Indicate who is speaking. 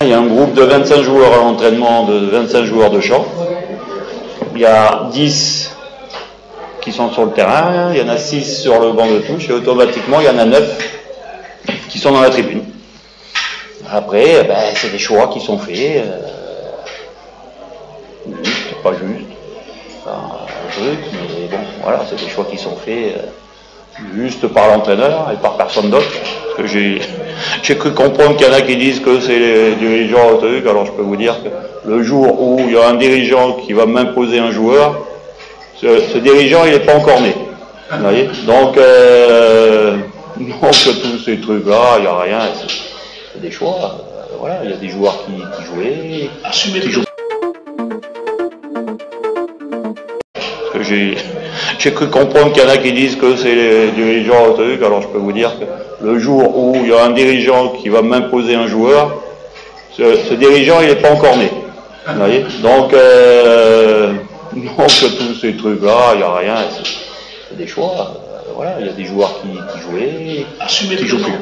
Speaker 1: Il y a un groupe de 25 joueurs à l'entraînement, de 25 joueurs de chant. Il y a 10 qui sont sur le terrain, il y en a 6 sur le banc de touche et automatiquement il y en a 9 qui sont dans la tribune. Après, c'est des choix qui sont faits, juste, pas juste, un truc, mais bon, voilà, c'est des choix qui sont faits juste par l'entraîneur et par personne d'autre. Parce que j'ai cru comprendre qu'il y en a qui disent que c'est les dirigeants, truc. Alors je peux vous dire que le jour où il y a un dirigeant qui va m'imposer un joueur, ce dirigeant il n'est pas encore né. Vous voyez, donc tous ces trucs-là, il n'y a rien, c'est des choix. Voilà, il y a des joueurs qui jouaient, qui jouent. Parce que j'ai cru comprendre qu'il y en a qui disent que c'est les dirigeants, truc. Alors je peux vous dire que le jour où il y a un dirigeant qui va m'imposer un joueur, ce dirigeant il n'est pas encore né. Vous voyez, donc tous ces trucs-là, il n'y a rien, c'est des choix. Voilà, il y a des joueurs qui jouaient, qui jouent plus.